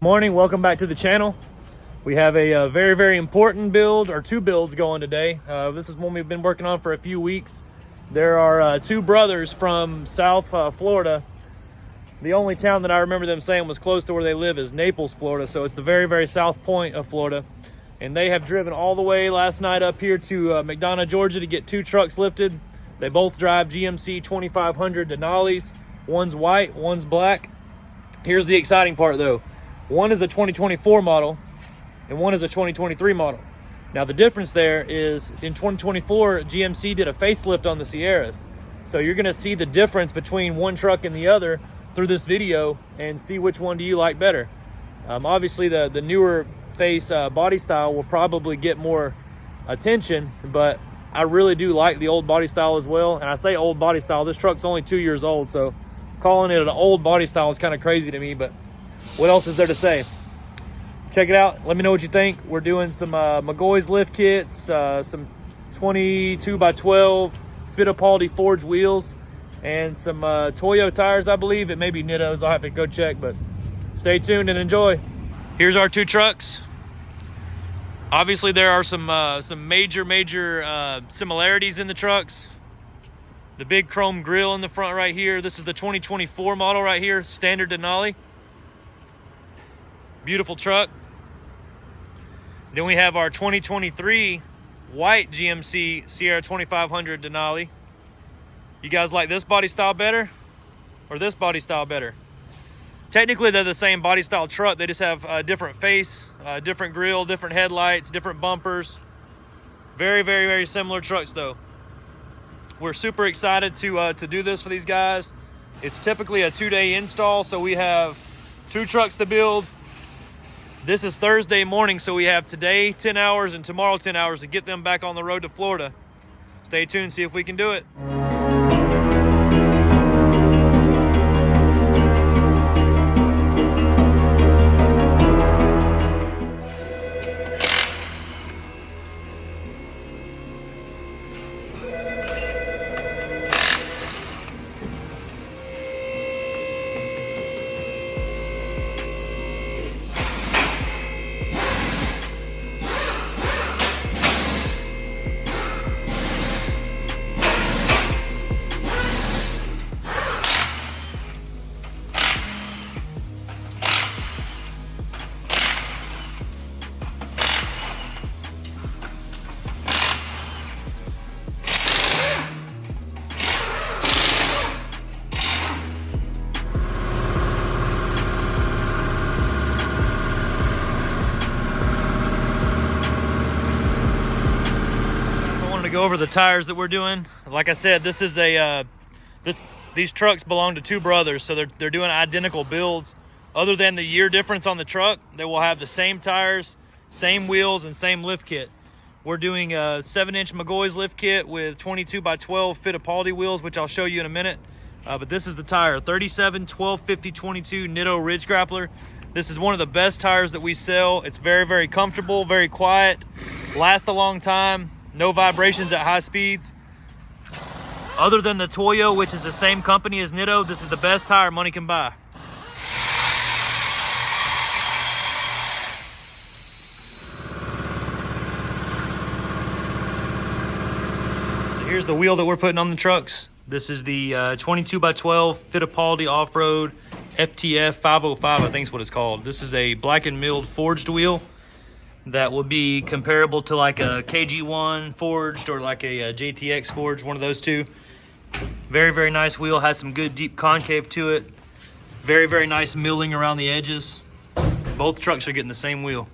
morning, welcome back to the channel. We have a very important build, or two builds going today. This is one we've been working on for a few weeks. There are two brothers from South Florida. The only town that I remember them saying was close to where they live is Naples, Florida. So it's the very south point of Florida. And they have driven all the way last night up here to McDonough, Georgia to get two trucks lifted. They both drive GMC 2500 Denali's. One's white, one's black. Here's the exciting part though. One is a 2024 model and one is a 2023 model. Now the difference there is in 2024, GMC did a facelift on the Sierras. So you're gonna see the difference between one truck and the other through this video and see which one do you like better. Obviously the newer face body style will probably get more attention, but I really do like the old body style as well. And I say old body style, this truck's only 2 years old, so calling it an old body style is kind of crazy to me, but what else is there to say? Check it out. Let me know what you think. We're doing some McGaughys lift kits, some 22x12 Fittipaldi forged wheels, and some Toyo tires, I believe. It may be Nittos. I'll have to go check, but stay tuned and enjoy. Here's our two trucks. Obviously, there are some major similarities in the trucks. The big chrome grille in the front right here. This is the 2024 model right here, standard Denali. Beautiful truck. Then we have our 2023 white GMC Sierra 2500 Denali. You guys like this body style better or this body style better? Technically, they're the same body style truck. They just have a different face, different grille, different headlights, different bumpers. Very similar trucks though. We're super excited to do this for these guys. It's typically a 2-day install, so we have two trucks to build. This is Thursday morning, so we have today 10 hours and tomorrow 10 hours to get them back on the road to Florida. Stay tuned, see if we can do it. Go over the tires that we're doing. Like I said, this is these trucks belong to two brothers, so they're doing identical builds. Other than the year difference on the truck, they will have the same tires, same wheels, and same lift kit. We're doing a 7-inch McGaughys lift kit with 22x12 Fittipaldi wheels, which I'll show you in a minute. But this is the tire, 37 12 50 22 Nitto Ridge Grappler. This is one of the best tires that we sell. It's very comfortable, very quiet, lasts a long time. No vibrations at high speeds. Other than the Toyo, which is the same company as Nitto, this is the best tire money can buy. Here's the wheel that we're putting on the trucks. This is the 22x12 Fittipaldi Off-Road FTF 505, I think is what it's called. This is a black and milled forged wheel that will be comparable to like a KG1 forged or like a JTX forged, one of those two. Very nice wheel, has some good deep concave to it. Very nice milling around the edges. Both trucks are getting the same wheel.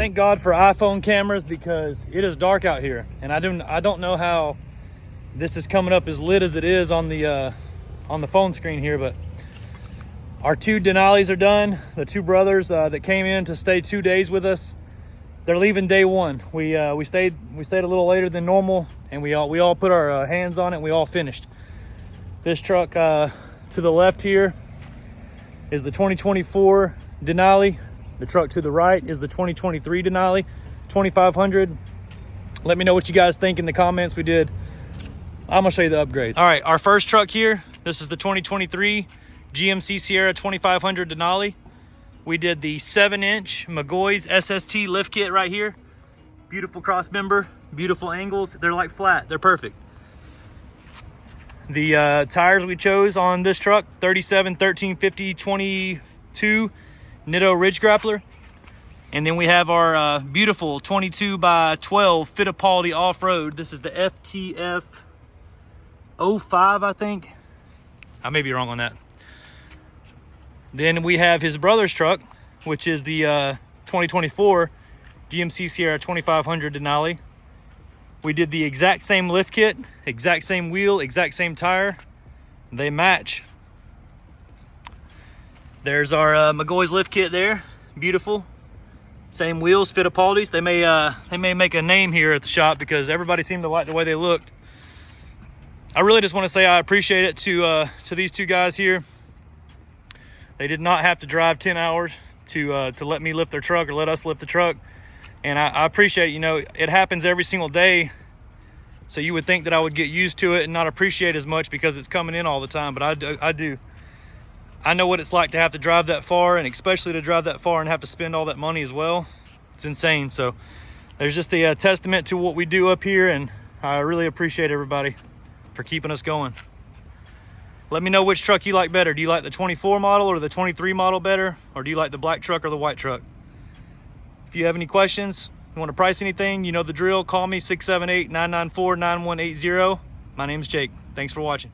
thank God for iPhone cameras because it is dark out here, and I don't know how this is coming up as lit as it is on the phone screen here, but our 2 Denali's are done. The 2 brothers that came in to stay 2 days with us, they're leaving day 1. We stayed a little later than normal, and we all put our hands on it and we all finished. This truck to the left here is the 2024 Denali. The truck to the right is the 2023 Denali 2500. Let me know what you guys think in the comments. I'm gonna show you the upgrade. All right, our first truck here, this is the 2023 GMC Sierra 2500 Denali. We did the 7-inch McGaughys SST lift kit right here. Beautiful cross member, beautiful angles. They're like flat, they're perfect. The tires we chose on this truck, 37 1350 22 Nitto Ridge Grappler. And then we have our beautiful 22 by 12 Fittipaldi off-road. This is the FTF 05, I think. I may be wrong on that. Then we have his brother's truck, which is the 2024 GMC Sierra 2500 Denali. We did the exact same lift kit, exact same wheel, exact same tire. They match. There's our McGaughys lift kit there, beautiful. Same wheels, Fittipaldis. They may make a name here at the shop because everybody seemed to like the way they looked. I really just want to say I appreciate it to these 2 guys here. They did not have to drive 10 hours to let me lift their truck or let us lift the truck. And I appreciate it. You know, it happens every single day. So you would think that I would get used to it and not appreciate as much because it's coming in all the time, but I do. I know what it's like to have to drive that far, and especially to drive that far and have to spend all that money as well. It's insane. So there's just a testament to what we do up here, and I really appreciate everybody for keeping us going. Let me know which truck you like better. Do you like the 24 model or the 23 model better? Or do you like the black truck or the white truck? If you have any questions, you want to price anything, you know the drill. Call me 678-994-9180. My name's Jake. Thanks for watching.